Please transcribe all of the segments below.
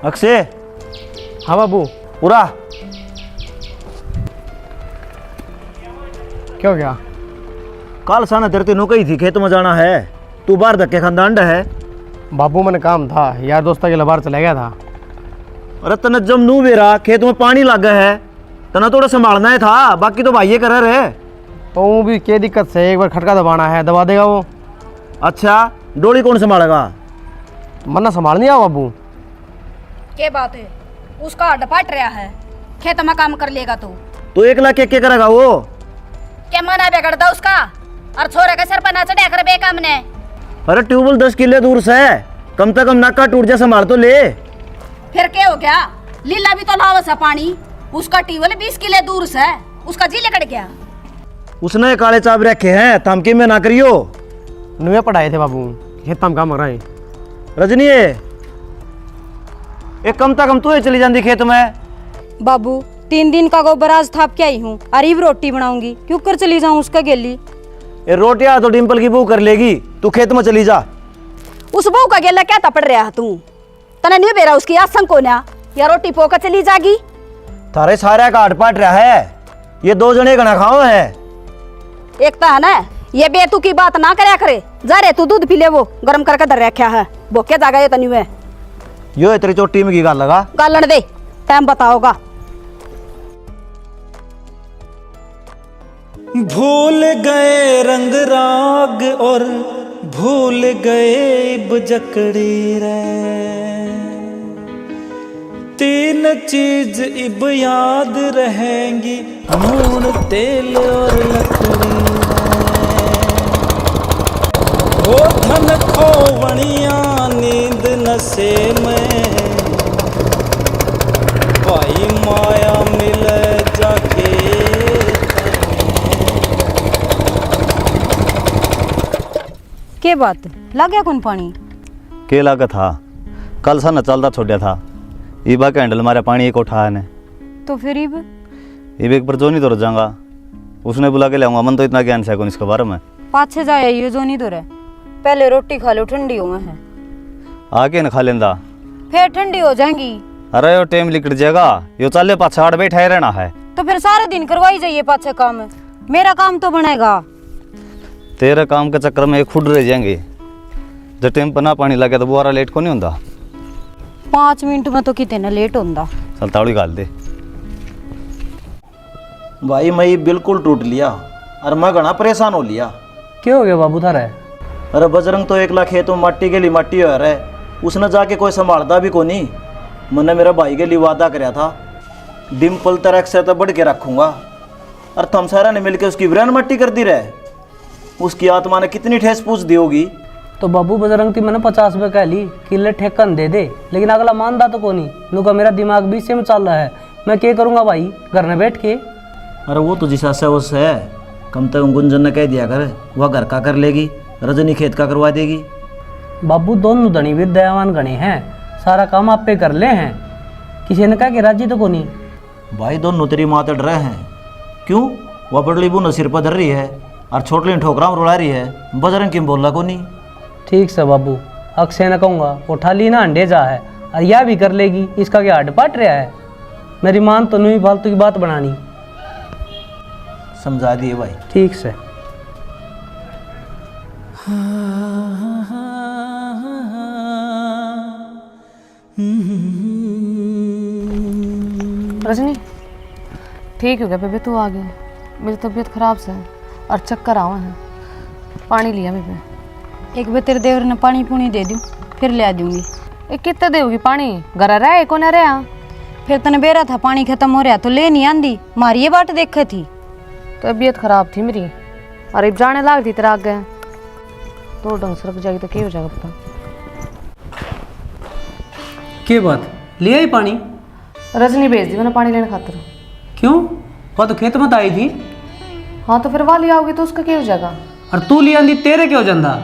अक्षय। हाँ बाबू। पूरा क्या हो गया? कल साना तेरे तेनों कही थी खेत में जाना है, तू बाहर धक्के खानदान है। बाबू मैंने काम था यार, दोस्तों के लिए बाहर चला गया था। अरे तना जब नू बेरा खेत में पानी लगा है, तना थोड़ा संभालना है था, बाकी तो भाई ये कर रहे। तो वो भी क्या दिक्कत से एक बार खटका दबाना है, दबा देगा वो। अच्छा, डोली कौन संभालेगा? मन्ना संभाल नहीं आ बाबू। क्या बात है, उसका हड्ड फट रहा है, खेत में काम कर लेगा तो 1 लाख क्या करेगा वो? क्या मना बिगड़ता उसका? और छोरे का सर पर ना चढ़ा कर बेकाम ने। अरे ट्यूबवेल 10 किले दूर से, कम से कम नाका टूट जा संभाल तो ले। फिर क्या हो गया, लीला भी तो लावस है पानी, उसका ट्यूबवेल 20 किले दूर से, उसका जी कट गया। उसने काले चाब रखे हैं, धमकी में ना करियो। नुए पढ़ाए थे बाबू, खेत में काम कर रहे। रजनी एक कम तक हम तू चली जाती खेत में। बाबू 3 दिन का गोबर आज थाप के आई हूँ, अरीब रोटी बनाऊंगी, क्यों कर चली जाऊँ उसका गेली। ये रोटियां तो डिम्पल की बहू कर लेगी, तू खेत में चली जा। उस बहू का गेला क्या तपड़ रहा है तू? तना नहीं बेरा उसकी आसन को ना, या रोटी पोकर चली जागी। थारे सारे का पाट रहा है, ये 2 जने गना खाओ है। एक तो है ना, ये बेतू की बात ना करया करे, जा रे तू दूध पी ले, वो गर्म करके धर रखा है, वो क्या जागा ये तन्यू है। यो तेरी चोटी में की गाल लगा, गालन दे, टाइम बताओगा। भूल गए रंग राग और भूल गए बजकड़ी रे, 3 चीज इब याद रहेंगी, नून तेल और लकड़ी रे। वो धन खोवनिया नींद नशे में, भाई माया मिले जाके। के बात लग गया कौन पानी? के लागा था कल सा न चलता छोड़ा था, ईबा के हैंडल मारे पानी एक उठा है ने। तो फिर इब एक पर जो नहीं तो जाऊंगा, उसने बुला के लाऊंगा। मन तो इतना ज्ञान से कौन इसके बारे में। पाछे जाए ये जो नहीं तो रहे, पहले रोटी खा लो, ठंडी हो है, आके न खा लेंदा, फिर ठंडी हो जाएंगी। अरे यो टाइम लिकट जाएगा, यो चाले पाछा आड़ बैठा ही रहना है। तो फिर सारे दिन करवाई जाइए पाछे काम, मेरा काम तो बनेगा। तेरे काम के चक्कर में खुद रह जाएंगे, जब टाइम पर ना पानी लगे तो बुआरा लेट को नहीं होता। 5 मिनट में तो कितने लेट होता। चल ताड़ी गाल दे भाई, मैं बिल्कुल टूट लिया और मैं घना परेशान हो लिया। क्या हो गया बाबू थारा? अरे बजरंग तो 1 लाख खेतों मट्टी के लिए मट्टी हो रहा है, उसने जाके कोई संभालता भी को नहीं। मैंने मेरा भाई के लिए वादा कराया था, डिम्पल तरह से तो बढ़ के रखूंगा, और थम सारा ने मिलकर उसकी वीरान मट्टी कर दी रहे। उसकी आत्मा ने कितनी ठेस पूछ दी होगी। तो बाबू बजरंग थी मैंने 50 रुपये कह ली किले ठेकन दे दे, लेकिन अगला मानदा तो को नहीं। नुका मेरा दिमाग भी से में चल रहा है, मैं क्या करूँगा भाई घर में बैठ के। अरे वो तो जिसा से उससे है, कम से कम गुंजन ने कह दिया कर, वह घर का कर लेगी, रजनी खेत का करवा देगी। बाबू दोनों धनी विद्यावान गणे हैं, सारा काम आप पे कर ले हैं, किसी ने कहा कि राजी तो को नहीं। भाई दोनों तेरी माँ तो डरे हैं, क्यों? वह बड़ली बूनो सिर पर धर रही है और छोटली ठोकरा में रुला रही है, बजरंग की बोलना को नहीं। ठीक से बाबू, अक्षय ने कहूँगा उठा ली ना अंडे जा है, और यह भी कर लेगी, इसका क्या हड्ड पाट रहा है। मेरी मान तो नहीं फालतू की बात बनानी। समझा दिए भाई। ठीक से। रजनी ठीक हो गया बेबे, तू आ गई। मेरी तबीयत खराब से है और चक्कर आवा है, पानी लिया बेबे। एक बार तेरे देवर ने पानी पुनी दे दूँ, फिर ले आ दूंगी। एक कितना देगी पानी? घर रहा को न रहा? फिर तने बेरा था पानी खत्म हो रहा तो ले नहीं आंदी, मारी ये बाट देखे थी। तबीयत खराब थी मेरी, और अब जाने लाग थी तेरा आगे, तो ढंग से रख जाएगी तो क्या हो जाएगा पता। क्या बात, ले आई पानी? रजनी भेज दी मैंने पानी लेने खातिर। क्यों? वह तो खेत में आई थी। हाँ तो फिर वहाँ ले आओगी तो उसका क्या हो जाएगा? और तू ले आंदी तेरे क्या हो जाता?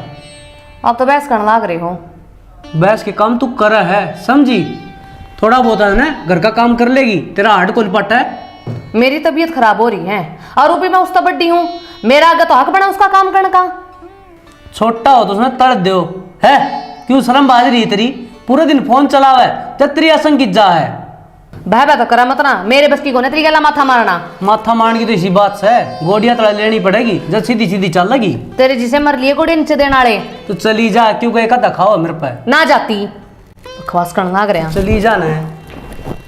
आप तो बहस करने लाग रही हो। बहस के काम तू कर है, समझी? थोड़ा बहुत है ना घर का काम कर लेगी, तेरा हार्ड कोल पट्टा है। मेरी तबीयत खराब हो रही है और वो भी मैं उसका बड्डी हूँ, मेरा आगे तो हक बना उसका काम करने का। छोटा हो तो उसने तड़ दो है, क्यों शर्म बाज रही तेरी? पूरे दिन फोन चलावे तेतरी असंग की जा है। बह तो करा मत ना, मेरे बस की कोने तरीके ला माथा मारना। माथा मारने की तो इसी बात से गोडियां तला लेनी पड़ेगी, जब सीधी सीधी चल लगी। तेरे जिसे मर लिए गोड़े नीचे देने वाले। तो चली जा, क्यों एक आधा खाओ मेरे पे। ना जाती बकवास करने लग रहे हैं। चली जाना है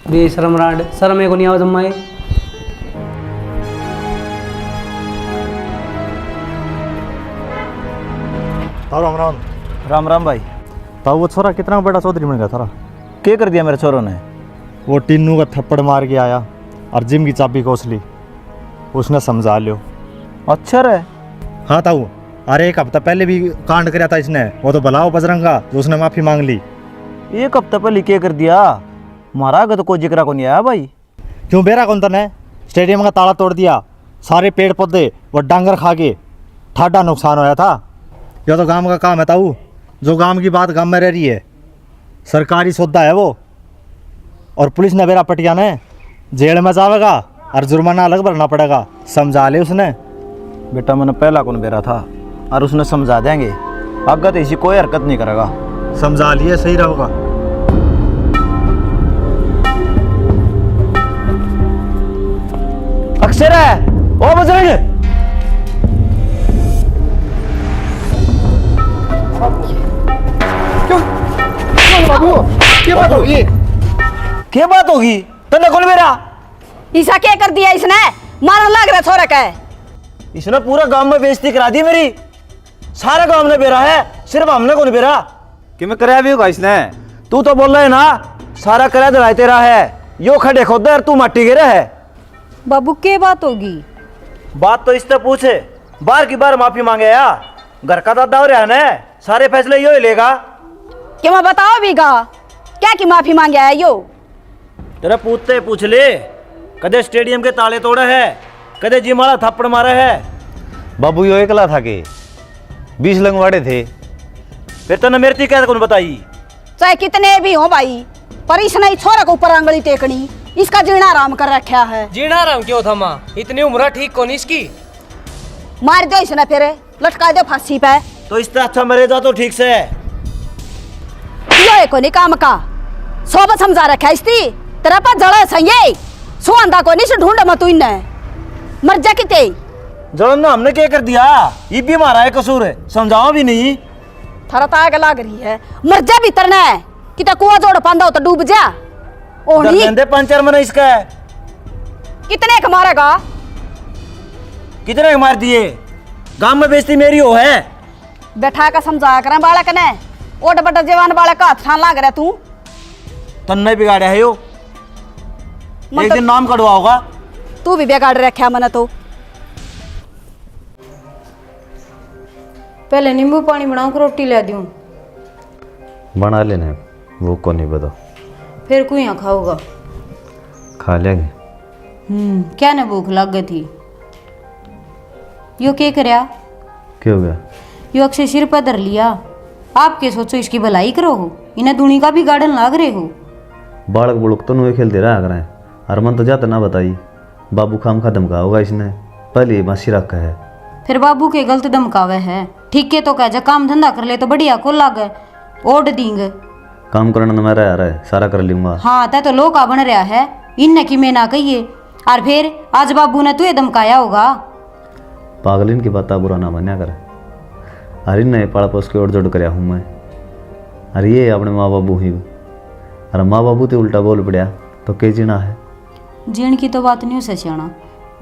बेशरम राड, शर्म को नहीं आवा जम्माए। राम राम। राम राम भाई। ताऊ वो छोरा कितना बड़ा चौधरी बन गया थारा? क्या कर दिया मेरे छोरों ने? वो टीनू का थप्पड़ मार के आया और जिम की चाबी कोस ली, उसने समझा लियो। अच्छा रे। हाँ ताऊ, अरे एक हफ्ता पहले भी कांड कराया था इसने, वो तो भलाओ बजरंगा जो उसने माफी मांग ली। एक हफ्ता पहले क्या कर दिया? मारा तो कोई जिक्र को नहीं आया भाई। क्यों बेरा कौन तने? स्टेडियम का ताला तोड़ दिया, सारे पेड़ पौधे वो डांगर खा के ठाडा नुकसान होया था। यह तो गांव का काम है ताऊ, जो गांव की बात गांव में रह रही है, सरकारी सौदा है वो। और पुलिस ने बेरा पटिया ने जेल में जावेगा और जुर्माना अलग भरना पड़ेगा, समझा ले उसने। बेटा मैंने पहला कौन बेरा था और उसने समझा देंगे, आगे तो ऐसी कोई हरकत नहीं करेगा। समझा लिए सही रहेगा। अक्षर है ओ बजरंग। क्या बात होगी? तने कौन बेरा? ईसा क्या कर दिया इसने? मारन लग रहा छोरा का। इसने पूरा गांव में बेइज्जती करा दी मेरी। सारे गांव ने बेरा है, सिर्फ हमने कौन बेरा? कि मैं कराया भी होगा इसने। तू तो बोल रहा है ना सारा किराया दिलाए तेरा है, यो खड़े खोदे और तू माटी गिरे है। बाबू क्या बात होगी? बात तो इससे पूछे, बार की बार माफी मांगे या घर का दादा हो रहा है ना, सारे फैसले यो ही लेगा। क्या मैं बताओ बीगा क्या की माफी मांगे है यो? तेरा पूछते पूछ ले, कदे स्टेडियम के ताले तोड़े है, कदे जिम वाला थप्पड़ मारे है। बाबू यो एकला था के 20 लंगवाड़े थे। फिर तने मेरी थी क्या कौन बताई? चाहे कितने भी हो भाई, पर इसने ही छोरा के ऊपर आंगली टेकनी, इसका जीना आराम कर रखा है। जीना आराम क्यों था माँ? इतनी उम्र ठीक कौन इसकी? मार दो इसने, फिर लटका दो फांसी पे। तो इससे अच्छा मरे जा तो ठीक से। यो को नहीं काम का सोबत समझा रखा इसती, तेरा पास जड़ा सही सुआंदा को नहीं से ढूंढ मत तू इन्ने मर जा किते। जलन ना हमने क्या कर दिया? ये भी हमारा है कसूर है, समझाओ भी नहीं। थारा ताग लाग रही है, मर जा भीतर ने किता कुआं जोड़ पांदा हो तो डूब जा। ओनी दे पंचर मने इसका है। कितने का मारेगा? कितने के मार दिए? गांव में बेइज्जती मेरी हो है। बैठा का समझा कर बालक ने, ओट बट जवान बालक का हाथ ठान लाग रहा तू। तन्ने बिगाड़े है यो, एक दिन नाम कटवा होगा। तू भी बिगाड़ रखा मने तो। पहले नींबू पानी बनाऊं कि रोटी ले दूं? बना लेने, वो को नहीं बता। फिर कोई यहाँ खाऊगा? खा लेंगे। क्या ने भूख लग गई थी? यो क्या करया? क्या हो गया? यो अक्षय सिर पर धर लिया। आप क्या सोचो इसकी भलाई करो हो, इन्हें दुनी का भी गार्डन लाग रहे हो। बालक बुड़क तो नुए खेलते रहा करें, हरमन तो जाता ना बताई। बाबू खाम खा धमका होगा इसने, पहले मासी रखा है। फिर बाबू के गलत धमकावे है, ठीक है तो कह जा काम धंधा कर ले तो बढ़िया को लागे ओढ़ देंगे। काम करना तो मेरा यार है, सारा कर लूंगा। हाँ तै तो लोग का बन रहा है, इनने की मैं ना कहिए। और फिर आज बाबू ने तुझे धमकाया होगा। पागलिन की बात बुरा ना बन्या कर। अरे नहीं पाड़ा पोस के ओर जोड़ कर हूँ मैं। अरे ये अपने माँ बाबू ही, अरे माँ बाबू तो उल्टा बोल पड़ा तो के जीना है। जीण की तो बात नहीं से सियाना,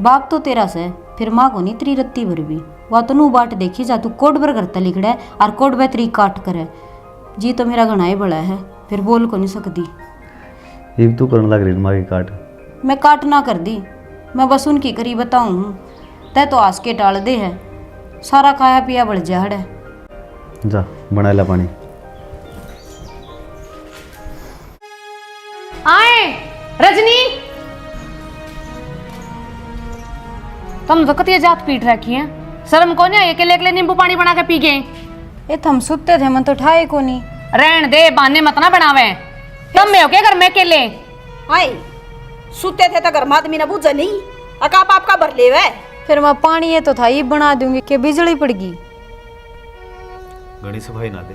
बाप तो तेरा से, फिर माँ को नहीं तेरी रत्ती भर भी। वह तो नू बाट देखी जा, तू कोड भर करता लिखड़ा है और कोड भर तरी काट करे। जी तो मेरा घना ही बड़ा है, फिर बोल को नहीं सकती। ये तू करने लग रही माँ की काट। मैं काट ना कर दी, मैं बस उनकी करी बताऊँ हूँ। तय तो आस के टाल दे है, सारा खाया पिया बढ़ जाड़ है। जा बना ला पानी। आए रजनी, तुम तो कतिया जात पीट रखी है, शर्म को नहीं आई? अकेले अकेले नींबू पानी बना के पी गए। ये थम सुते थे, मन तो ठाए को नहीं। रहन दे, बहाने मत ना बनावे। तुम में हो क्या घर में अकेले? आई सुते थे तो घर में आदमी ने बुझे नहीं, अकाप आपका भर ले वे। फिर मैं पानी ये तो था ये बना दूंगी कि बिजली पड़गी। घनी सफाई ना दे,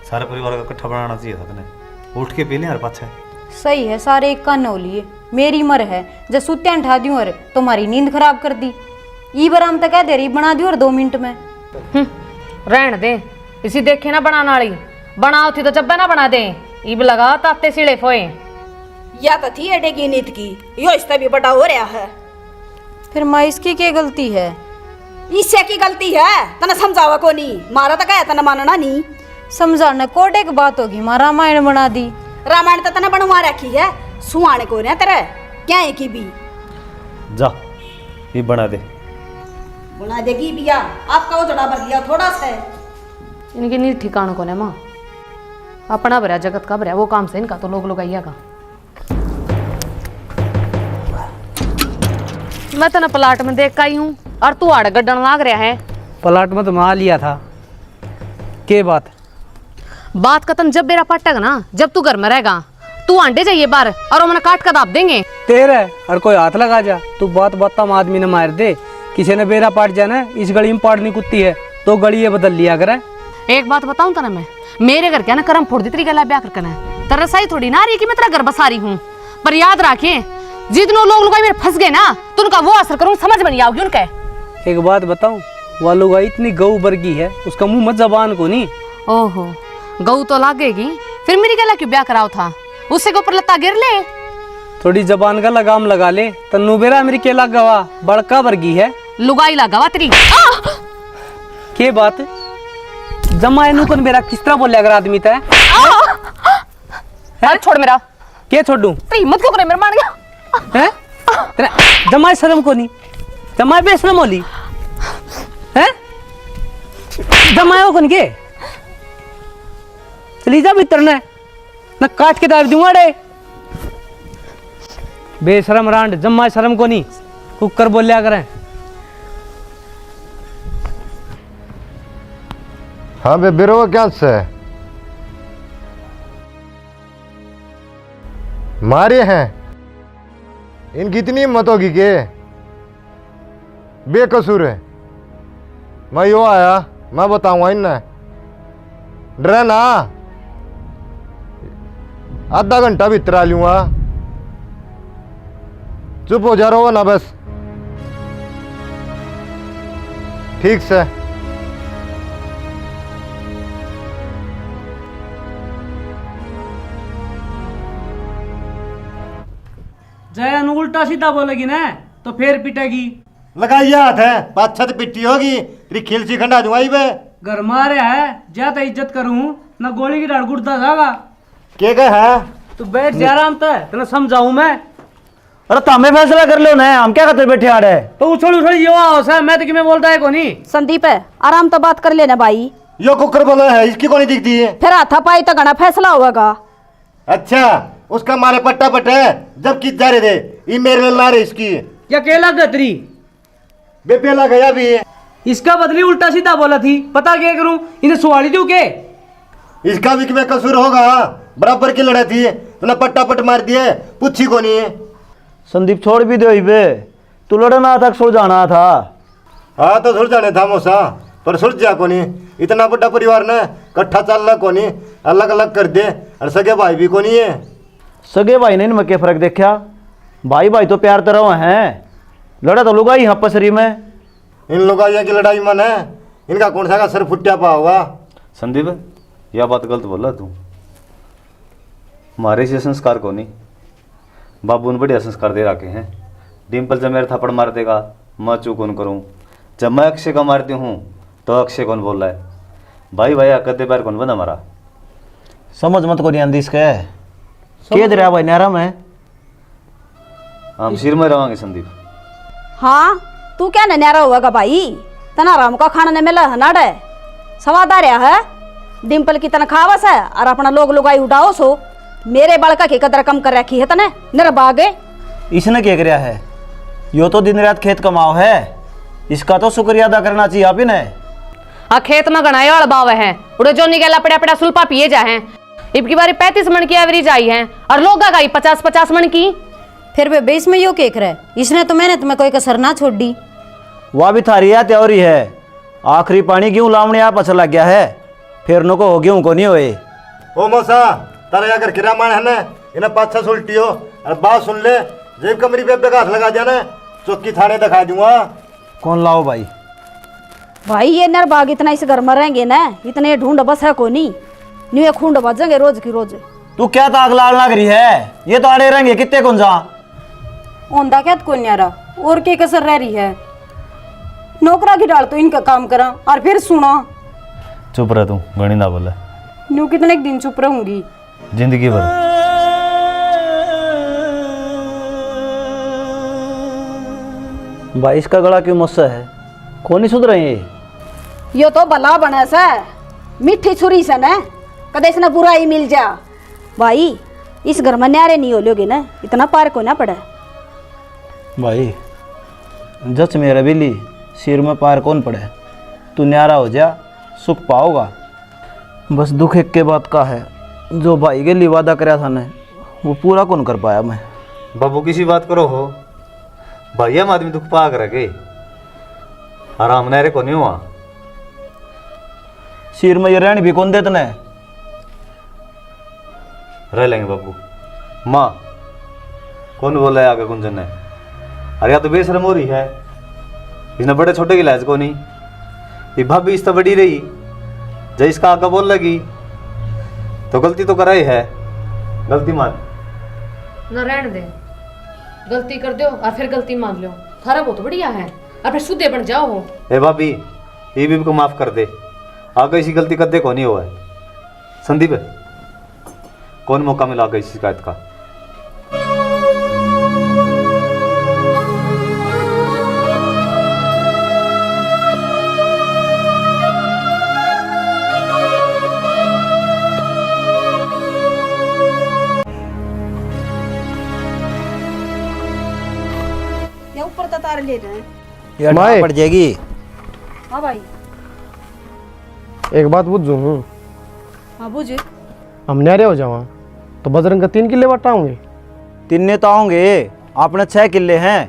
सारे परिवार का इकट्ठा बनाना चाहिए था तने। उठ के पी ले यार पाछे। सही है, सारे एक कान लिए। मेरी मर है जब सुत्या उठा दूं और तुम्हारी नींद खराब कर दी। ई बराम तक कह दे रही बना दी और 2 मिनट में। रहन दे, इसी देखे ना बनाने वाली। बनाओ थी तो जब ना बना दे। इब लगा ताते सिले फोए। या तो थी अडेगी नीत की, यो इससे भी बड़ा हो रहा है। फिर माँ इसकी क्या गलती है? इससे की गलती है तना समझावा को नहीं, मारा तो कहा तना मानना नहीं। समझाना कोटे की बात होगी, माँ रामायण बना दी। रामायण तो तना बनवा रखी है, सुहाने को रहा तेरे क्या है की भी। जा ये बना दे। बना देगी बिया, आपका वो जड़ा भर लिया थोड़ा सा। इनकी नींद ठिकाने को ना माँ, अपना भरा जगत का भरा, वो काम से इनका तो लोग आइया का। मैं तो ना प्लाट में देख का आई हूँ और तू आड़ गड्ढन लाग रहा है। प्लाट में तो मैं लिया था। के बात का तन जब बेरा पटक ना, जब तू घर में रहेगा तू आंडे जाइए बाहर और वो मैंने काट कर दाप देंगे तेरे और कोई हाथ लगा जा। तू बात में आदमी ने मार दे, किसी ने बेरा पाट जाना, इस गली में पाड़नी कुत्ती है तो गली ये बदल लिया करे। एक बात बताऊं तना, मैं मेरे घर क्या ना कर्म फोड़ दी तेरी गला ब्याह करना है। तेरा सही थोड़ी ना रही कि मैं तेरा घर बसा रही हूँ, पर याद रखिए जितने लोग मेरे फंस गए ना तो उनका वो असर करूँ समझ में नहीं आओगी उनका। एक बात बताऊं, वह लोग इतनी गऊ वर्गी है, उसका मुंह मत जबान को नहीं। ओहो गऊ तो लागेगी, फिर मेरी गला क्यों ब्याह कराओ था, उससे के ऊपर लत्ता गिर ले। थोड़ी जबान का लगाम लगा ले। तन्नू बेरा मेरी केला गवा बड़का वर्गी है, लुगाई लगावा तेरी। के बात जमा इनू कौन बेरा किस तरह बोले अगर आदमी तय है। छोड़ मेरा। के छोड़ू? हिम्मत क्यों करे मेरे मान गया है? तेरा जमाए शर्म को नहीं, जमाए बेशरम होली है, जमाए कौन के? चली जा भीतर ने न काट के दाब दूंगा रे। बेशरम रांड, जमाए शर्म को नहीं, कुकर बोलिया करें। हाँ बे बिरो क्या से मारे हैं, इनकी इतनी हिम्मत होगी के बेकसूर है। मैं यो आया, मैं बताऊंगा इन्हें, डरे ना, आधा घंटा भीतर आ लूंगा, चुप हो जा रहा ना बस। ठीक से जय उल्टा सीधा बोलेगी ना तो फिर पिटेगी। लगाइए हाथ है, पाछत पिट्टी होगी, तेरी खिलची खंडा दूंगा बे। घर मारे है ज्यादा इज्जत करूं ना, गोली की डाल गुड़ता जागा। के गए है? तू बैठ जा आराम तय, तेने समझाऊं मैं। अरे तामे फैसला कर लो ना, हम क्या करते बैठे आ रहे। तो उछल उछल यो आओ मैं तो कि मैं बोलता है कोनी। संदीप है आराम तो बात कर लेना भाई। यो कुकर बोला है, इसकी कौन दिखती है? फिर हाथा पाई तो घना फैसला होगा। अच्छा उसका मारे पट्टा पट है, जब किस जा रहे थे ये मेरे लिए ला रहे इसकी। या केला गतरी बेपेला गया भी है, इसका बदली उल्टा सीधा बोला थी, पता क्या करूं, इन्हें सुवाली दूं के? इसका भी क्या कसूर होगा? बराबर की लड़ाई थी, तूने पट्टा पट मार दिए, पूछी को नहीं है। संदीप छोड़ भी दो बे, तू लड़ना था सुलझाना था। हाँ तो सुलझाने था मौसा, पर सुलझा को नहीं। इतना बड़ा परिवार ने इकट्ठा चलना को नहीं, अलग अलग कर दे, और सगे भाई भी को नहीं है। सगे भाई ने इनमें क्या फर्क देखा? भाई भाई तो प्यार तरह हैं, लड़ा तो लुगाई यहाँ पसरी में। इन लुगाइया की लड़ाई मन है, इनका कौन सा का सर फुटिया पा होगा। संदीप यह बात गलत बोला तू, हमारे से संस्कार को नहीं, बाबू ने बढ़िया संस्कार दे रखे हैं। डिम्पल जब मेरे थप्पड़ मार देगा मैं चूक कौन करूँ, जब मैं अक्षय का मारती हूँ तो अक्षय कौन बोल रहा है। भाई भाई कदे पैर कौन बना हमारा। समझ मत को नहीं आंदी इसके के दरिया भाई नहरा में हम सिर में रवांगे संदीप। हाँ तू क्या नन्यारा होगा भाई, तना राम का खाना ने मिला है नाड़े स्वाद आ रहा है। डिम्पल की तनख्वाह है और अपना लोग लुगाई उठाओ सो, मेरे बड़का की कदर कम कर रखी है तने निर्बागे। इसने क्या कराया है? यो तो दिन रात खेत कमाओ है, इसका तो शुक्रिया अदा करना चाहिए आप ही ने। आ खेत में गणाए वाला बाव है, उड़े जो निकला पड़ा पड़ा सुल्पा पिए जा हैं। इब की बारी 35 मन की एवरेज आई है और लोग गाई 50-50 मन की। फिर वे बेस में यो केक रहा है, इसने तो मेहनत में कोई कसर ना छोड़ दी। वह भी थारी है त्योरी है, आखिरी पानी क्यों लावने आप अच्छा लग गया है। फिर नो को हो गया को नहीं होए। ओ मौसा तारा अगर किरा मान है ना इन्हें 5-6 उल्टी हो और बात सुन ले जेब कमरी पे हाथ लगा जाना चौकी थाने दिखा दूंगा। कौन लाओ भाई? भाई ये नर बाग इतना इस घर में रहेंगे ना इतने ढूंढ बस है को नहीं न्यू खूंड बजेंगे रोज की रोज। तू क्या ताक लाल लग रही है? ये तो आड़े रहेंगे कितने कौन जा ओंदा क्या कोई न्यारा और के कसर रह रही है। नौकरा की डाल तो इनका काम करा और फिर सुना। चुप रह तू, गणी ना बोले। न्यू कितने दिन चुप रहूंगी? जिंदगी भर। भाई इसका गला क्यों मुस्सा है? कौन नहीं सुधर ये? यो तो भला बने से मिठी छुरी से न कदे इसने बुराई मिल जा। भाई इस घर में न्यारे नहीं हो लोगे ना इतना पार को ना पड़े। भाई जच मेरा बिल्ली सिर में पार कौन पड़े। तू न्यारा हो जा सुख पाओगा। बस दुख एक के बात का है जो भाई के लिए वादा कराया था ना वो पूरा कौन कर पाया मैं। बाबू किसी बात करो हो भाई, हम आदमी दुख पा कर के आराम नहरे को नहीं हुआ। सिर में ये रहने भी कौन देते न रह लेंगे बाबू। माँ कौन बोला है आगे कुंजन ने? अरे या तो बेशरम हो रही है, इसने बड़े छोटे की लाज को नहीं। ये भाभी इस तो बड़ी रही जब इसका आका बोल लगी तो गलती तो कराई है। गलती मान न रहने दे, गलती कर दो और फिर गलती मान लो। थारा बहुत बढ़िया है और फिर शुद्धे बन जाओ हो। ए भाभी ये भी को माफ कर दे, आगे इसी गलती कर दे को नहीं हुआ है। संदीप कौन मौका मिला आगे इस शिकायत का? ये ऊपर तो तार ले रहे हैं। ये माए। पड़ जाएगी। हाँ भाई। एक बात बुझू हूँ, हाँ बुझे। हम न्यारे हो जावा तो बजरंग का 3 किले बटाओगे। 3 नेता होंगे आपने 6 किले हैं।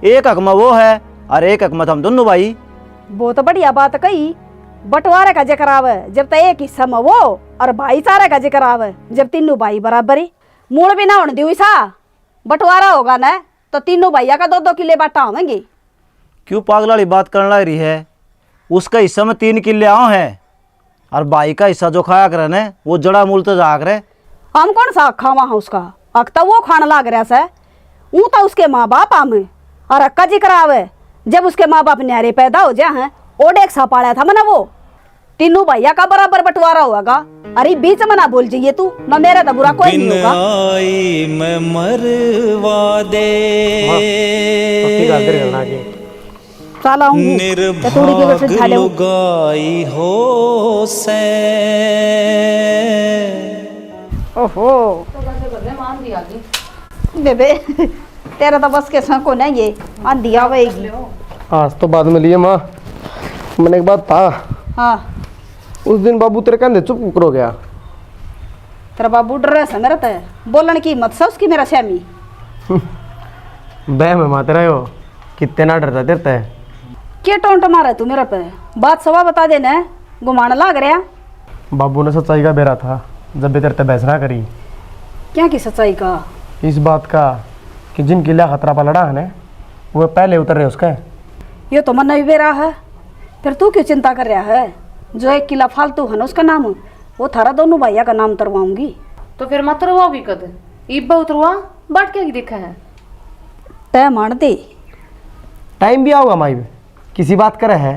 एक हक में वो है और एक हक में हम दोनों भाई। बहुत बढ़िया बात कही। बंटवारे का जिक्र आवे जब तक एक हिस्सा में वो और भाईचारे का जिक्र आवे जब तीनों भाई बराबरी। मूड भी ना होने दी सा बंटवारा होगा ना तो तीनों भैया का 2-2 किले बांटा होंगे। क्यों पागल वाली बात करने लग रही है? उसका हिस्सा में 3 किले आओ हैं और भाई का हिस्सा जो खाया करे न वो जड़ा मूल तो जा करे। हम कौन सा अक्खा वहाँ उसका अक तो वो खाने लग रहा से ऊ तो उसके माँ बाप आम और अक्का जिक्र आवे जब उसके माँ बाप न्यारे पैदा हो जाए हैं ओडे एक सा पाड़ा था मना वो तीनों भैया का बराबर बंटवारा होगा। अरे बीच में ना बोल जाइए तू ना मेरा तो बुरा कोई नहीं होगा। आई मैं मरवा दे साला हूँ निर्भाग लुगाई हो से। ओहो बेबे तेरा तो बस के संग को नहीं ये आंधी आवेगी। आज तो बाद में लिए माँ, मैंने एक बात था। हाँ उस दिन बाबू तेरे कंधे चुप करो गया। तेरा बाबू डर रहा मेरा तो बोलने की मत सा उसकी मेरा श्यामी। बह में माते रहे हो कितने ना डरता तेरता है। क्या टोंट मारा तू मेरा पे बात सवा बता देना घुमाने लाग रहा। बाबू ने सच्चाई का बेरा था जब भी तेरे बहस ना करी। क्या की सच्चाई का? इस बात का कि जिन किला खतरा पर लड़ा है ना वो पहले उतर रहे उसका। ये तो मन भी बेरा है फिर तू क्यों चिंता कर रहा है? जो 1 किला फालतू है ना उसका नाम वो थारा दोनों भैया का नाम उतरवाऊंगी। तो फिर मत उतरवाओगी कद? इब्बा उतरवा बाट क्या देखा है? तय मान दे टाइम भी आओगा माई किसी बात करे है।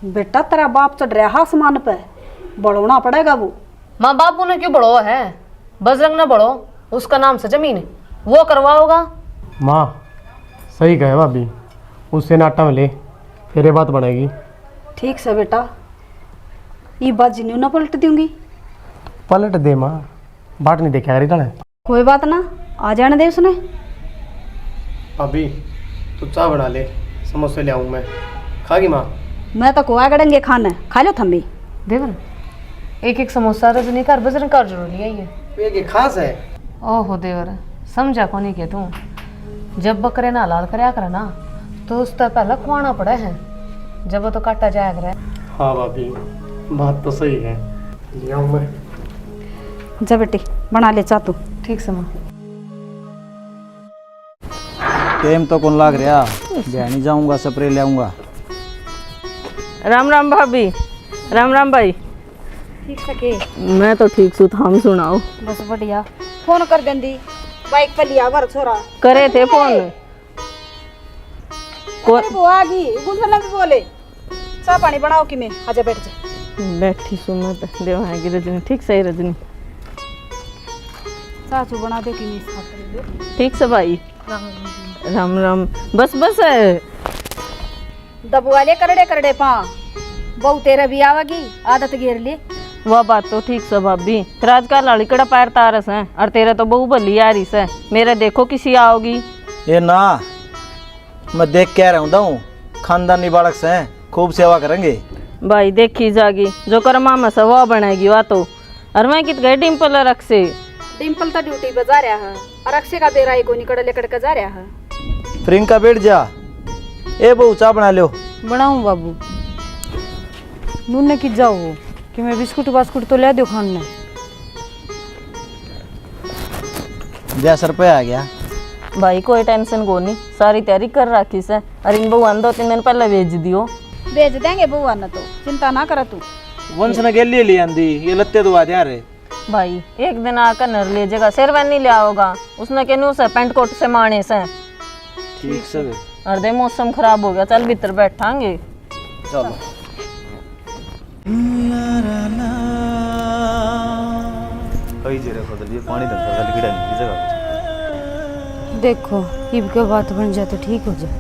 बेटा तेरा बाप चढ़ रहा आसमान पे बढ़ोना पड़ेगा वो। माँ बापू ने क्यों बढ़ो है? बजरंग ने बढ़ो उसका नाम से जमीन वो करवाओगा। माँ सही कहे भाभी, उससे नाटा में ले फिर ये बात बढ़ेगी। ठीक से बेटा ये बात जिन्हों ना पलट दूंगी। पलट दे माँ, बाट नहीं देखा करी तने। कोई बात ना आ जाने दे उसने। अभी तू चाय बना ले, समोसे ले आऊँ मैं, खागी माँ? मैं तो कोआ गड़ेंगे खाना खा लो थम्बी। देवर एक समोसा रजनी कर बजरंग कर जरूर लिया ये। ये खास है। ओहो देवर समझा को नहीं के तू जब बकरे ना लाल करया करे ना तो उस तरह पहले खुआना पड़े है जब वो तो काटा जाया करे। हाँ भाभी बात तो सही है। ले आऊँ मैं। जा बेटी बना ले चा तू। ठीक से माँ। टेम तो कौन लाग रहा, नहीं जाऊंगा स्प्रे ले आऊंगा। राम राम भाभी। राम राम भाई। ठीक सके मैं तो ठीक सु, हम सुनाओ। बस बढ़िया। फोन कर देंदी बाइक पे लिया वर छोरा करे थे फोन को वो आ गई गुंजन भी बोले चाय पानी बनाओ कि मैं आजा बैठ जा। बैठी सुनत देवाएगी रजनी। ठीक सही रजनी। चाचू बना दे कि मैं इस खातिर ठीक से भाई। राम राम। बस बस दबुआ ले करड़े करड़े पा बहु तेरा भी आवेगी आदत घेर ले। वह बात तो ठीक से भाभी। फिर आजकल लड़कड़ा पैर तारस है और तेरा तो बहु भली आ रही से। मेरे देखो किसी आओगी। ये ना मैं देख के रहा हूँ, खानदानी बालक से हैं, खूब सेवा करेंगे। भाई देखी जागी जो कर मामा से वह बनेगी वह तो। और मैं कित गए डिम्पल रख से। डिम्पल तो ड्यूटी पे जा रहा है और अक्षय का बेरा को निकड़ लेकड़ के जा रहा है। प्रियंका बैठ जा। ए बहू चाय बना लो। बनाऊं बाबू। नून की जाओ कि मैं बिस्कुट बास्कुट तो ले दो खाने। जैसर पे आ गया भाई कोई टेंशन को नहीं, सारी तैयारी कर रखी से। और इन बउआन 2-3 दिन पहले भेज दियो। भेज देंगे बुआ न तो चिंता ना कर तू। वंश ने गेली ले आंदी ये लत्ते तो आ जा रे। भाई एक दिन आकर नर ले जाएगा, शेरवानी ले आओगा। उसने कहने से पेंट कोट से माने से। ठीक से और दे मौसम खराब हो गया, चल भीतर बैठांगे। चलो। कई जगह बदल ये पानी ढंग से लिखड़ा नहीं जगह। देखो इब के बात बन जाए तो ठीक हो जाए।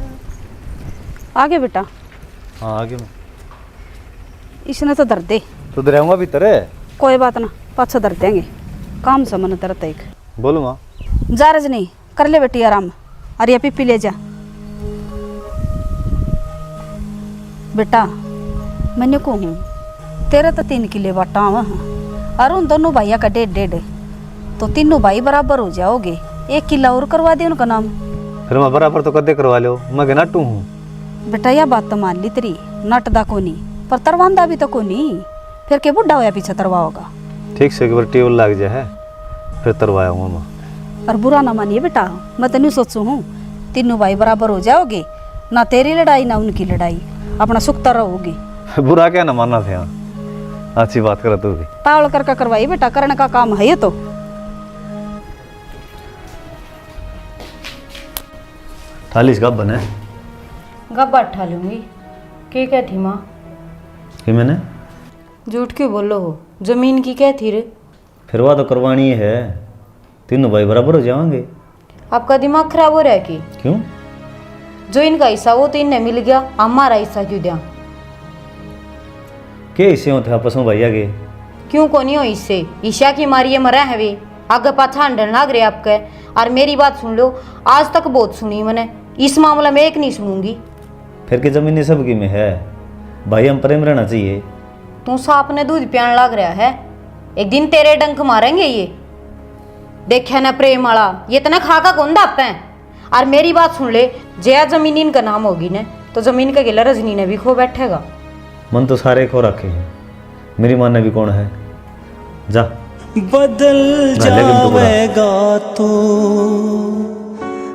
आगे बेटा। हाँ आगे मैं इसने तो दर्द दे तो दराऊंगा भीतर है। कोई बात ना पाछा दर्द देंगे काम से मन दर्द एक। बोलो माँ। जा रजनी कर ले बेटी आराम। अरे ये पीपी ले जा बेटा। मैंने को हूँ तेरा तो 3 किले बाटा हुआ और उन दोनों भैया का 1.5 तो तीनों भाई बराबर हो जाओगे। 1 किला और करवा दे उनका नाम। फिर मैं बराबर तो कदे करवा लो, मैं नाटू हूँ। बेटा यह बात तो मान ली तेरी नटदा को नहीं पर तरवांदा भी तो को नहीं। फिर के बुढ़ा होया पीछे तरवा होगा। ठीक से एक बार टेबल लग जाए फिर तरवाया हूँ मैं। और बुरा ना मानिए बेटा, मैं तो नहीं सोचू हूँ तीनों भाई बराबर हो जाओगे, ना तेरी लड़ाई ना उनकी लड़ाई, अपना सुखता रहोगी। बुरा क्या ना मानना था, अच्छी बात कर तू भी। तावल करके करवाई बेटा, करने का काम है ये तो। थालीस कब बने? गब्बा ठा लूंगी। क्या थी माँ? कि मैंने झूठ क्यों बोलो हो? जमीन की क्या थी रे? फिर वह तो करवानी है, तीनों भाई बराबर हो जाएंगे। आपका दिमाग खराब हो रहा है कि? क्यों? जो इनका हिस्सा वो तो इन्हें मिल गया, हमारा हिस्सा क्यों दिया? के हिस्से होते आपस में भैया के? क्यों को नहीं हो इससे? ईशा की मारिए मरा है वे आगे पाछा अंडर लाग रहे आपके। और मेरी बात सुन लो, आज तक बहुत सुनी मैंने, इस मामला में एक नहीं सुनूंगी। फिर की जमीन सबकी में है भाई, हम प्रेम रहना चाहिए। तू सांप ने दूध पियान लग रहा है, एक दिन तेरे डंक मारेंगे ये। देखा ना प्रेम वाला ये तना खाका कौन दाप है। और मेरी बात सुन ले, जया जमीन इनका नाम होगी ने तो जमीन का गिला रजनी ने भी खो बैठेगा। मन तो सारे खो रखे हैं, मेरी माँ ने भी कौन है। जा बदल जाएगा तो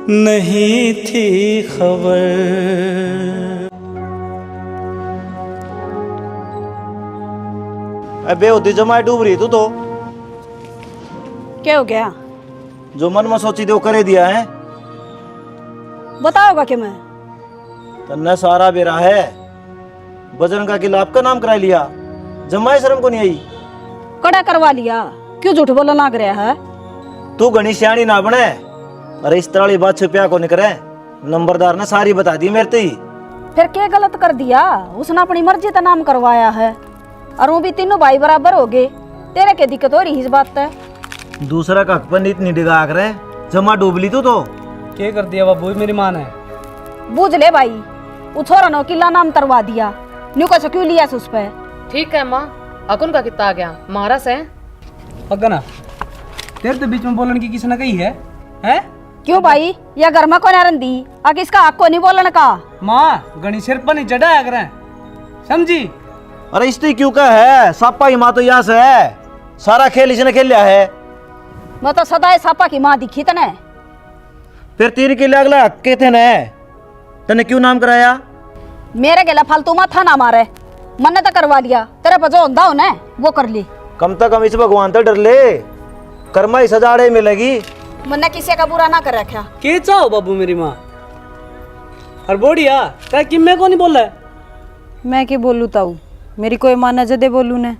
नहीं थी खबर। अबे होती जमाए डूब रही तू तो। क्या हो गया? जो मन में सोची थी वो करे दिया है। बताओगा कि मैं तन्ने सारा बेरा है, बजरंग का किला आपका नाम करा लिया, जमाए शर्म को नहीं आई। कड़ा करवा लिया, क्यों झूठ बोलना लग रहा है? तू घनी सियाणी ना बने, अरे इस तरह वाली बात छुपिया को नहीं करे। नंबरदार ने सारी बता दी मेरे ही। फिर क्या गलत कर दिया? उसने अपनी मर्जी का नाम करवाया है और वो भी तीनों भाई बराबर हो गए। तेरे के दिक्कत हो रही इस बात है। दूसरा का हक पर इतनी डिगा कर जमा डूब ली तू तो। क्या कर दिया बाबू, मेरी माँ ने? बूझ ले भाई, वो छोरा नो किला नाम तरवा दिया, न्यू कैसे क्यों लिया उस पे? ठीक है माँ, अकुन का कितना आ गया महाराज है। अगना तेरे तो बीच में बोलने की किसने कही है? हैं? क्यों भाई, या घर में कौन रंदी आगे इसका हक को नहीं बोलने का? माँ गणी सिर पर नहीं चढ़ाया करें, समझी? अरे इसने क्यों का है, सापा की माँ तो यहाँ से है, सारा खेल इसने खेल लिया है। मैं तो सदा सापा की माँ दिखी तने। फिर तीर के लिए अगला हक्के थे ने, तने क्यों नाम कराया? मेरे गेला फालतू माथा ना मारे, मन तो करवा लिया, तेरे पर जो होंदा हो ना वो कर ली। कम से कम इस भगवान तो डर ले, कर्मा ही सजाड़े मिलेगी। मैंने किसी का बुरा ना कर रखा। के चाहो बाबू मेरी माँ और बोड़िया क्या कि मैं को नहीं बोला है? मैं के बोलूँ ताऊ, मेरी कोई माँ न जदे बोलू ने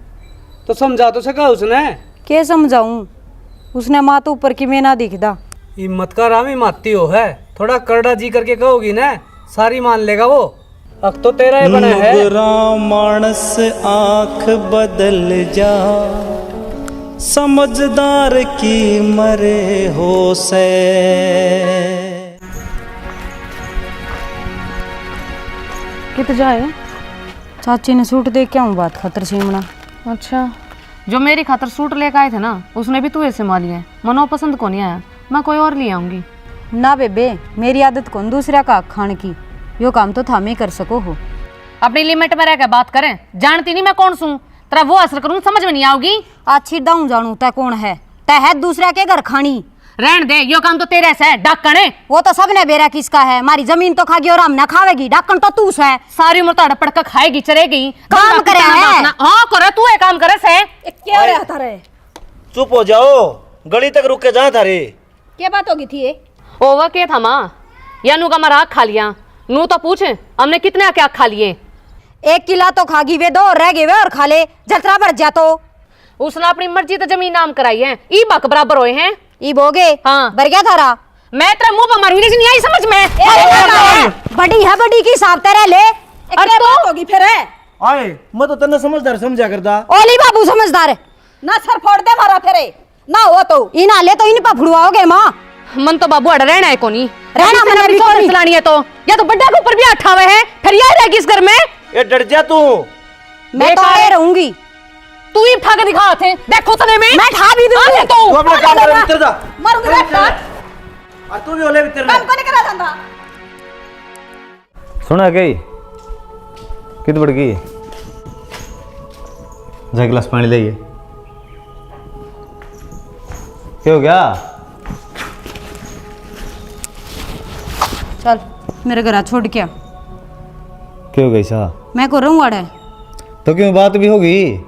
तो समझा तो सका उसने। के समझाऊं, उसने माँ तो ऊपर की मैं ना दिखदा। हिम्मत का रामी माती हो है, थोड़ा करड़ा जी करके कहोगी ना सारी मान लेगा वो। अब तो तेरा ही बना है। नुगरा मानस आँख बदल जा, समझदार की मरे हो से। कित जाए? चाची ने सूट दे क्या हूँ बात खतर सीमना। अच्छा, जो मेरी खातर सूट लेकर आए थे ना, उसने भी तू ऐसे माली है, मनो पसंद को नहीं आया, मैं कोई और ले आऊंगी। ना बेबे, मेरी आदत कौन दूसरा का खान की, यो काम तो थामे कर सको हो। अपनी लिमिट में रहकर बात करें, जानती नहीं मैं कौन सूं, तेरा वो असर करूं समझ में नहीं आओगी। अच्छी दाऊं जानू तय कौन है, तय है दूसरा के घर खानी। रहन दे, यो काम तो तेरे से है, डाकण है। वो तो सबने बेरा किसका है, हमारी जमीन तो खागी और हम न खावेगी, डाकण तो तू है। सारी उम्र तो अड़पड़ कर खाएगी चरेगी, काम करे है। हाँ करे, तू है काम करे से। क्या रहता रहे? चुप हो जाओ, गली तक रुक के जा थारे। क्या बात होगी थी ये? ओवा के था माँ, या नू का मराक खा लिया, नू तो पूछ हमने कितने क्या खा लिए। 1 किला तो खागी वे, 2 रह गए वे और खा ले, जतरा बढ़ जा तो। उसने अपनी मर्जी तो जमीन नाम कराई है, ई बक बराबर होए हैं। ई बोगे हाँ बर गया थारा। मैं तेरा मुंह पर मारूंगी, नहीं आई समझ में। बड़ी है बड़ी की हिसाब तेरे ले। क्या बात होगी फिर है? आए मैं तो तन्ने समझदार समझा करता। ओली बाबू समझदार है ना, सर फोड़ दे मारा फिर ना हो तो इन आले तो इन पफड़ुआओगे माँ। मन तो बाबू अड़ रहना है कोनी, रहना मन भी कोनी चलानी है तो, या तो बड्डा के ऊपर भी अठावे है, फिर यह रहेगी इस घर में। ये डर जा तू, मैं तो आए रहूंगी। तू ही उठा के दिखा थे, देखो तने में मैं ठा भी दूंगी। तू अपना काम कर, भीतर जा। मारूंगी रे और तू भी ओले भीतर काम को नहीं करा जाता। सुना गई कित बढ़ गई, जा गिलास पानी लाइए। क्या हो गया? चल मेरे घर आ छोड़ के आ। क्यों गई सा? मैं को रहूं अड़े तो क्यों बात भी होगी?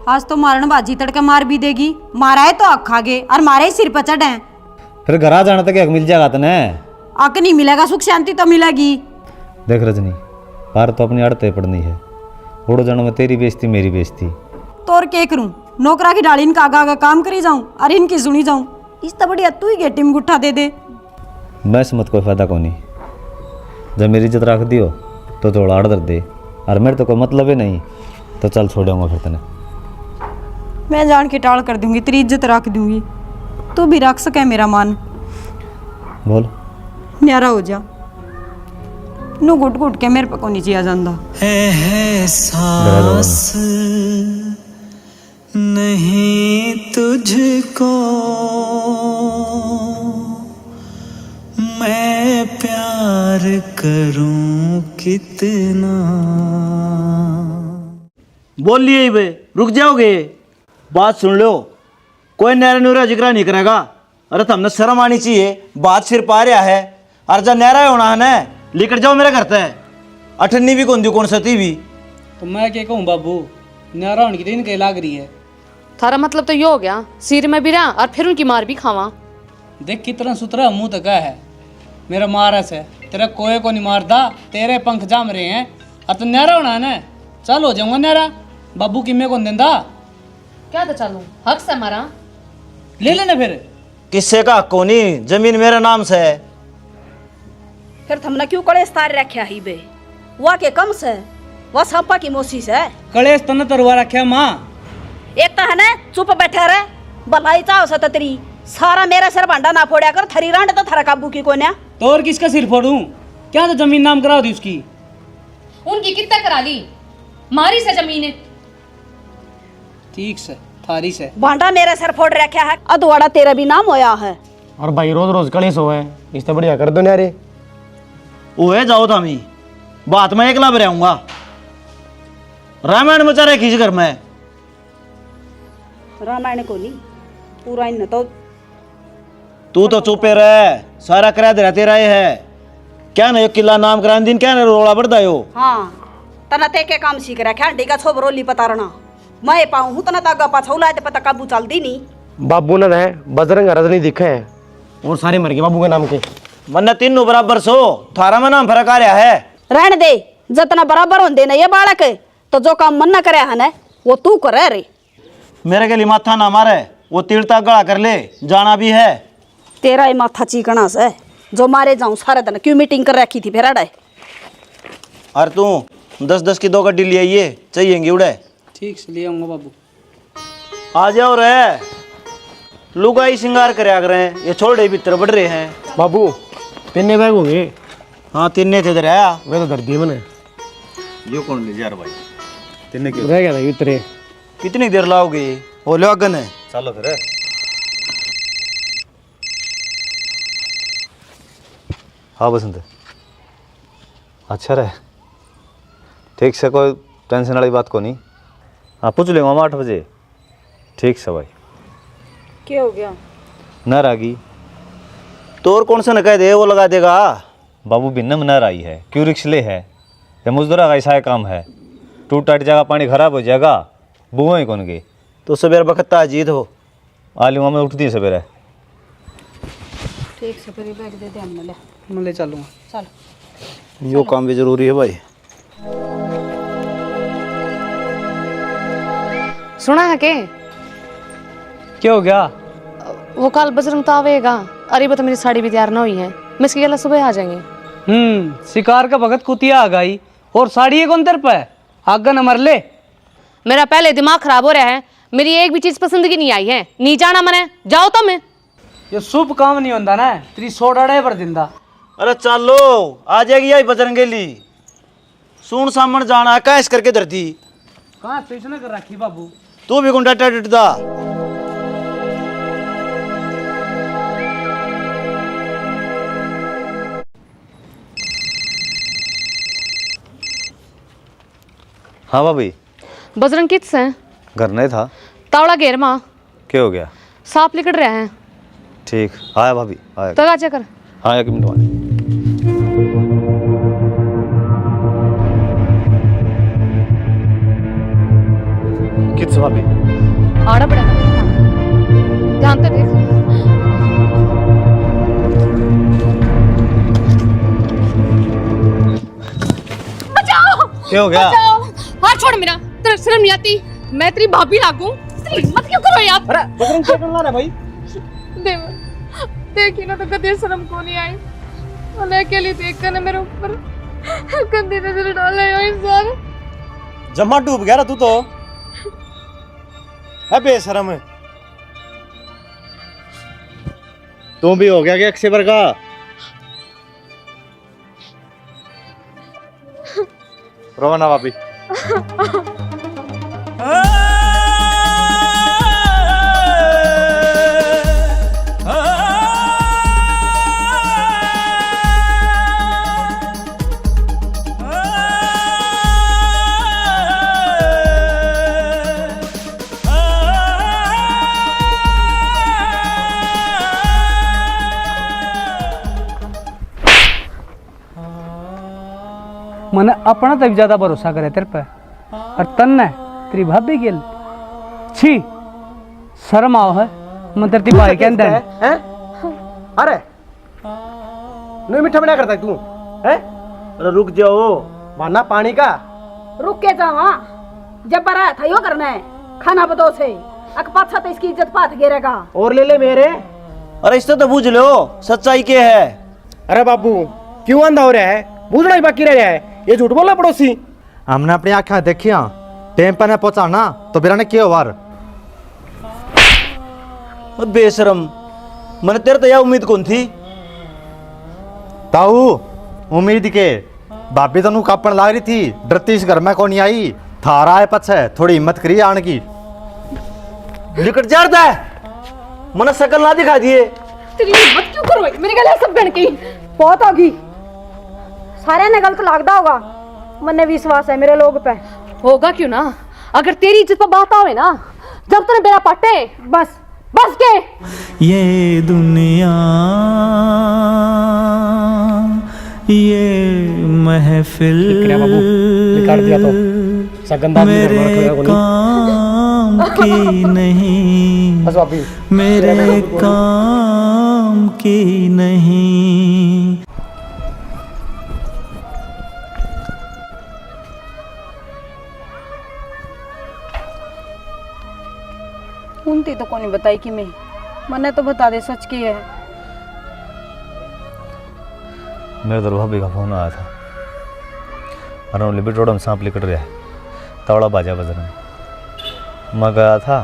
आज तो मारन बाजी तड़के मार भी देगी, मारा है तो आग खागे और मारे ही सिर पर चढ़े। फिर घर आ जाना तक हक मिल जाएगा तने। आके नहीं मिलेगा, सुख शांति तो मिलेगी। देख रजनी, पार तो अपनी अड़ते पड़नी है, उड़ो जन्म में तेरी बेइज्जती मेरी बेइज्जती। तो और क्या करूं, नौकरा की डाली इनका आगा आगा काम करी जाऊं और इनकी सुनी जाऊं। इस तो बढ़िया तू ही गेटी में गुट्ठा दे दे। मैं समझ कोई फायदा को नहीं, जब मेरी इज्जत रख दियो तो थोड़ा आड़ दे, और मेरे तो कोई मतलब ही नहीं, तो चल छोड़ूंगा फिर तने। मैं जान के टाल कर दूंगी, तेरी इज्जत रख दूंगी, तू भी रख सके मेरा मान। बोल न्यारा हो जा, नु घुट घुट के मेरे पे को नीचे आ जांदा है सांस नहीं तुझको मैं प्यार करूं कितना। बोल लिए बे, रुक जाओगे? बात सुन लो, कोई नहरा नुरा जिक्र नहीं करेगा। अरे तुमने शर्म आनी चाहिए, बात सिर पा रहा है, और जब नहरा होना है ना, लेकर जाओ मेरे घर तक। अठन्नी भी कौन दी कौन सती भी। तो मैं क्या कहूँ बाबू, न्यारा होने की दिन के लाग रही है। थारा मतलब तो ये हो गया, सिर में भी रहा और फिर उनकी मार भी खावा। देख कितना सुथरा मुंह तक है मेरा, मारस है तेरा कोई को नहीं मारता, तेरे पंख जाम रहे हैं। अब तो न्यारा होना है ना, चल हो जाऊंगा न्यारा, बाबू की मैं कौन देंदा। क्या तो चलूं, हक से मारा ले लेना फिर। किससे का हक कोनी, जमीन मेरे नाम से है। फिर तुमने क्यों कड़े स्तार रखा ही बे? वह के कम से वह सांपा की मोसी से कलेश तने तरवा रखा माँ। एक तो है ना चुप बैठे रहे, भलाई चाहो सत तेरी, सारा मेरा सिर भांडा ना फोड़ा कर, थरी रांड तो थरा काबू की कोन्या। तो और किसका सिर फोड़ूं, क्या तो जमीन नाम करा दी उसकी। उनकी कितना करा ली, मारी से जमीन। ठीक से थारी से भांडा मेरे सिर फोड़ रखा है, अदवाड़ा तेरा भी नाम होया है। और भाई रोज रोज कलेश हो है, इससे बढ़िया कर दो न्यारे। ओए जाओ थामी, बात मैं एकला रहूंगा। रामायण मचा रहे किस घर में? रामायण को नहीं पूरा इन तो तू तो चुपे रह, सारा करा दे तेरा ये है क्या ना? किला नाम करा दिन क्या ना रोड़ा बढ़ता हो? हाँ तना ते के काम सीख रहा ख्याल का छोब रोली पता रहना मैं पाऊँ हूँ तना तागा पाछौला है पता काबू चलती नहीं। बाबू ने है बजरंग रजनी दिखे हैं और सारे मर गए बाबू के नाम के। मन तीनों बराबर सो थारा में नाम फर्क आ रहा है। रहने दे जितना बराबर होंदे ना ये बालक तो जो काम मन न करे है ना वो तू करे रे। मेरे के लिए माथा ना मारे, वो तीरता गड़ा कर ले, जाना भी है। तेरा ही माथा चीकना से जो मारे जाऊं सारे दिन क्यों मीटिंग कर रखी थी फिर अड़े। और तू 10-10 की 2 गड्डी ले आइए चाहिए उड़े। ठीक से ले आऊँगा बाबू। आ जाओ रे, लुगाई श्रृंगार करे आग रहे हैं, ये छोड़े भीतर बढ़ रहे हैं। बाबू तिन्ने बैग होंगे। हाँ तीन थे आया वे तो दर्दी मैंने यो कौन ले जा रहा भाई? तिन्ने क्यों रह गया था उतरे। कितनी देर लाओगे? वो लो अगन है। चलो फिर। हाँ बसंत, अच्छा रहे, ठीक से, कोई टेंशन वाली बात को नहीं। हाँ पूछ लेंगे हम 8 बजे। ठीक से भाई। क्या हो गया? नर आ गई तो और कौन सा न कह दे वो लगा देगा। बाबू भिन्नम नर आई है, क्यों रिक्शले है या मजदूरा का ऐसा काम है, टूट टाट जाएगा, पानी खराब हो जाएगा, बुआ कौन गए तो सवेर बखत अजीत हो आलू में उठती है सवेरे। ठीक से फिर बैग दे दे हमने ले मैं ले चलूँगा। चल यो काम भी जरूरी है भाई। सुना है के क्या हो गया? वो कल बजरंग तो आवेगा। अरे वो तो मेरी साड़ी भी तैयार ना हुई है, मैं इसकी गला सुबह आ जाएंगे। शिकार का भगत कुतिया आ गई और साड़ी ये कौन तेरे पे आगे न मर ले। मेरा पहले दिमाग खराब हो रहा है, मेरी एक भी चीज पसंद की नहीं आई है। नहीं जाना मैंने, जाओ तो मैं। ये शुभ काम नहीं होता ना, तेरी सोडाड़े पर दिंदा। अरे चलो आ जाएगी यही बजरंगेली, सुन सामन जाना कैस करके धरती। कहाँ स्टेशन कर रखी बाबू? तू भी गुंडा टिटदा। हाँ भाभी। बजरंग किस है? घर नहीं था। तावड़ा घेर माँ क्या हो गया? सांप लिकड़ रहे हैं। ठीक आया भाभी आया। तगा चकर। हाँ 1 मिनट बाद। किस भाभी? आड़ा पड़ा ध्यान से देख। बचाओ! क्या हो गया? बचाओ! हाथ छोड़ मेरा, तेरे शर्म नहीं आती? मैं तेरी भाभी लागू, मत क्यों करो यार? अरे बजरंग क्या करना है भाई? देखी ना तो कभी शर्म को नहीं आई। और अकेली देख कर ना मेरे ऊपर गंदी नजर डाले हो इंसान। जमा डूब गया तू तो है बेशरम है। तुम भी हो गया कि अक्षय वर्गा? रोना भाभी। मैंने अपना तक ज्यादा भरोसा करे तेरे पे और तन्ने तेरी भाभी के छी शर्म आओ है। मैं तेरी भाई के अंदर हैं? अरे नहीं मीठा बना करता तू हैं? अरे रुक जाओ, माना पानी का। रुक के जावा जब बरा था यो करना है खाना बदो से अक पाछा तो इसकी इज्जत पात गिरेगा। और ले ले मेरे। अरे इससे तो बूझ लो सच्चाई क्या है। अरे बाबू क्यों अंधा हो रहा है? बूझना ही बाकी रह रहा है। ये झूठ बोला पड़ोसी। हमने अपनी आँखें देखिया, टाइम पर पहुंचाना तो बिरा ने किया वार। बेशरम, मैंने तेरे तो यह उम्मीद कौन थी? ताऊ उम्मीद के भाभी तनु कापण लाग रही थी, डरती इस घर में कौन आई। थारा है पछे थोड़ी हिम्मत करी आने की। लिकट जाता है, मैंने शकल ना दिखा दिए। तेरी हिम्मत क्यों करो मेरे गले सब बन गई। बहुत होगी सारे ने गलत लागदा होगा। मन्ने विश्वास है मेरे लोग पे। होगा क्यों ना, अगर तेरी इज्जत पर बात आवे ना, जब तूने मेरा पट्टे बस बस के ये दुनिया ये महफिल मेरे काम की नहीं, मेरे काम की नहीं। उनती तो कोनी बताई कि मैंने तो बता दे सच की है। मेरे तो भाभी का फोन आया था, अरे लिबिटोडम सांप लिकट रहा है, तवड़ा बाजा बज रहा है। मैं गया था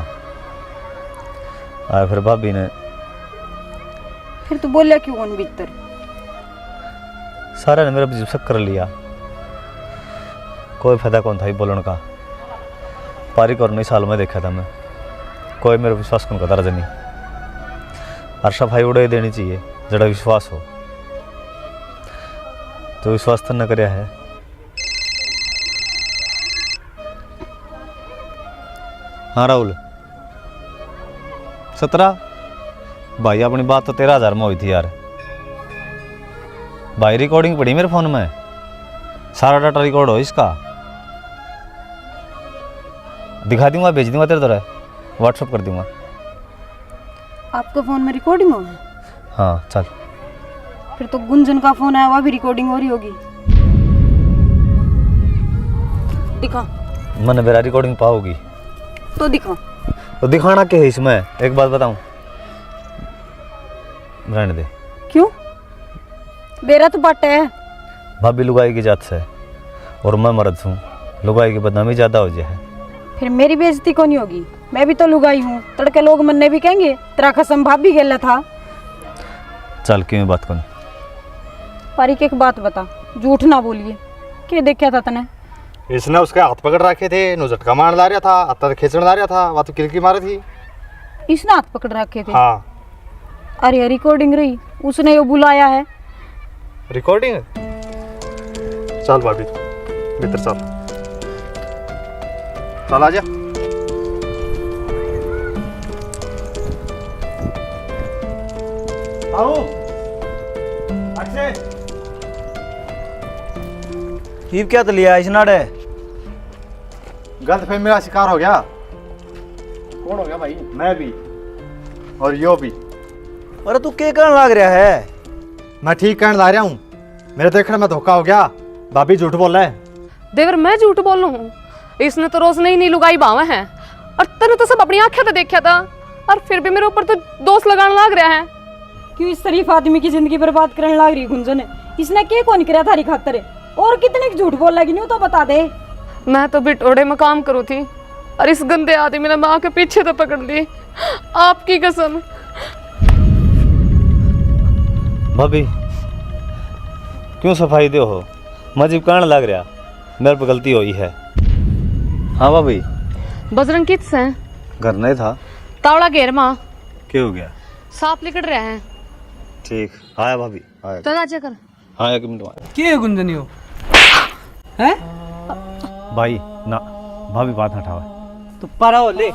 और फिर भाभी ने फिर तू बोलिया क्यों उन भीतर? सारे ने मेरा जिप्सक कर लिया, कोई फायदा कौन था ही बोलने का। पारिक और नई साल में देखा था मैं, कोई मेरा विश्वास कौन करता रजनी। और सफाई उड़े देनी चाहिए जड़ा विश्वास हो, तो विश्वास तो न करया है। हाँ राहुल 17 भाई, अपनी बात तो 13,000 में हुई थी यार। भाई रिकॉर्डिंग पड़ी मेरे फोन में, सारा डाटा रिकॉर्ड हो इसका, दिखा दूंगा, भेज दूंगा तेरे तरह, व्हाट्सअप कर दूंगा। आपका फोन में रिकॉर्डिंग हो? हाँ चल। फिर तो गुंजन का फोन आया, वहाँ भी रिकॉर्डिंग हो रही होगी। दिखा। मैंने मेरा रिकॉर्डिंग पाओगी तो दिखा। तो दिखाना क्या है इसमें, एक बात बताऊं, रहने दे। क्यों? बेरा तो बट है। भाभी लुगाई की जात से और मैं मर्द हूँ, लुगाई की बदनामी ज़्यादा हो जाए। फिर मेरी बेइज्जती क्यों नहीं होगी? मैं भी तो लुगाई हूँ, तड़के लोग मन्ने भी कहेंगे तेरा कसम भाभी गेला था। चल क्यों बात कौन। पारी के एक बात बता, झूठ ना बोलिए, क्या देखा था तने? इसने उसके हाथ पकड़ रखे थे, नो झटका मार ला रहा था, अत्तर खींचने ला रहा था, वह तो किलकी मारी थी। इसने हाथ पकड़ रखे थे? हाँ। अरे रिकॉर्डिंग रही, उसने यो बुलाया है। रिकॉर्डिंग? चल भाभी भीतर चल, चल आजा। आओ अक्षय, ये क्या तो लिया इसनाड़े? गलतफहमी मेरा शिकार हो गया। कौन हो गया भाई? मैं भी और यो भी। अरे तू क्या करने लग रहा है? मैं ठीक कहने ला रहा हूँ, मेरे देखने में धोखा हो गया। भाभी झूठ बोल रहा है। देवर मैं झूठ बोल रहा हूँ? इसने तो रोज नहीं लुगाई बावा है, और तेने तो सब अपनी आंखें तो देखा था, और फिर भी मेरे ऊपर तो दोष लगाने लग रहा है। क्यों इस शरीफ आदमी की जिंदगी बर्बाद करने लग रही गुंजन? इसने क्या कौन किया थारी खातर? और कितने झूठ बोल लगी नहीं तो बता दे। मैं तो बिटोड़े में काम करूँ थी, और इस गंदे आदमी ने माँ के पीछे तो पकड़ ली, आपकी कसम। भाभी क्यों सफाई दो हो, मजीब कहने लग रहा, मेरे पर गलती हुई है। हाँ भाभी। बजरंग किस है? घर नहीं था, तावड़ा घेर माँ। क्या हो गया? सांप लिकट रहे हैं। ठीक आया भाभी आया। तो राजा कर। हाँ 1 मिनट में। क्या है गुंजन यो? हैं? भाई ना, भाभी बात हटाओ। तो पारा हो ले।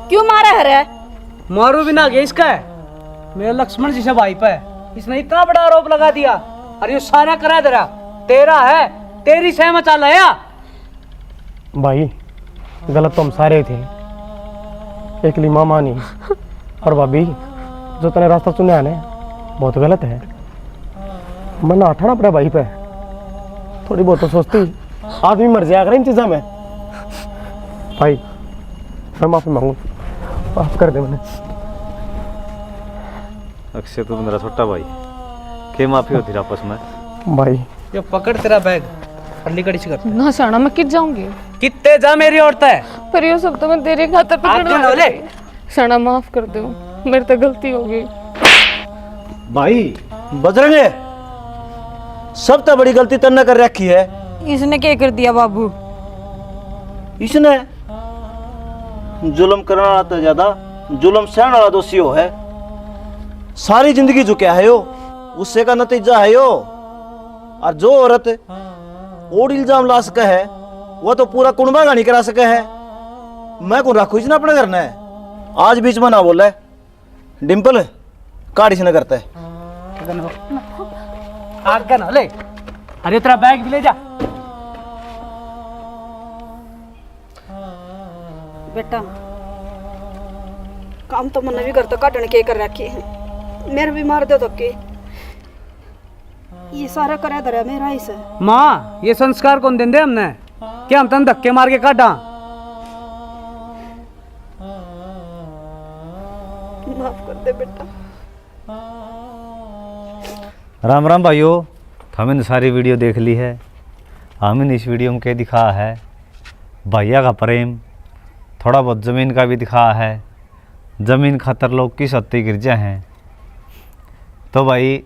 क्यों मारा है रे? मारू भी ना गया इसका है, मेरा लक्ष्मण जी से भाई पे इसने इतना बड़ा आरोप लगा दिया, और ये सारा करा दे रहा तेरा है, तेरी सहमत चाल है। भाई गलत तो हम सारे थे, एक ली मामा नहीं और भाभी जो तने रास्ता चुना है ना बहुत गलत है। मन उठाना पड़ा भाई पे, थोड़ी बहुत तो सोचती, आदमी मर जाया करे इन चीज़ों में। भाई मैं माफी मांगू, माफ कर दे मैंने। अक्षय तो मेरा छोटा भाई, क्या माफी होती आपस में? भाई ये पकड़ तेरा बैग और निकल इसी कर। ना शाना मैं किट जाऊंगी। कितने जा मेरी औरत है, पर ये सब तो मैं तेरे खातर पकड़ शाना माफ कर दो, मेरी तो गलती होगी। भाई बजरंगे, सब तो बड़ी गलती तन्ने कर रखी है। इसने क्या कर दिया बाबू? इसने जुल्म करने वाला तो ज्यादा जुल्म सहने वाला दोषी हो है। सारी जिंदगी झुका है यो, उससे का नतीजा है यो। और जो औरत और इल्जाम ला सके है, वो तो पूरा कुंबा गानी करा सके है। मैं कौन रखू इसने अपने घर ने। आज बीच में ना बोले डिम्पल काट इसने करते आगे ना ले, अरे तेरा बैग भी ले जा। बेटा काम तो मैंने भी करता काटने के कर रखे हैं, मेरे भी मार दो तो के ये सारा करे धरा मेरा ही से। माँ ये संस्कार कौन देंदे हमने, क्या हम तन धक्के मार के काटा। माफ कर दे बेटा। राम राम भाइयों, हमने सारी वीडियो देख ली है। हमने इस वीडियो में क्या दिखाया है, भैया का प्रेम, थोड़ा बहुत ज़मीन का भी दिखाया है। ज़मीन खातर लोग किस हत्ती गिर जाए हैं। तो भाई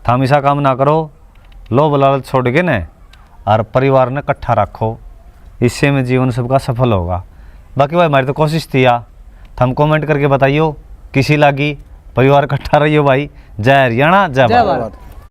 हमेशा काम ना करो, लोभ लालच छोड़ के न और परिवार ने इकट्ठा रखो, इससे में जीवन सबका सफल होगा। बाकी भाई हमारी तो कोशिश थी या, हम कमेंट करके बताइयो किसी लागी। परिवार इकट्ठा रहियो भाई। जय हरियाणा, जय भारत।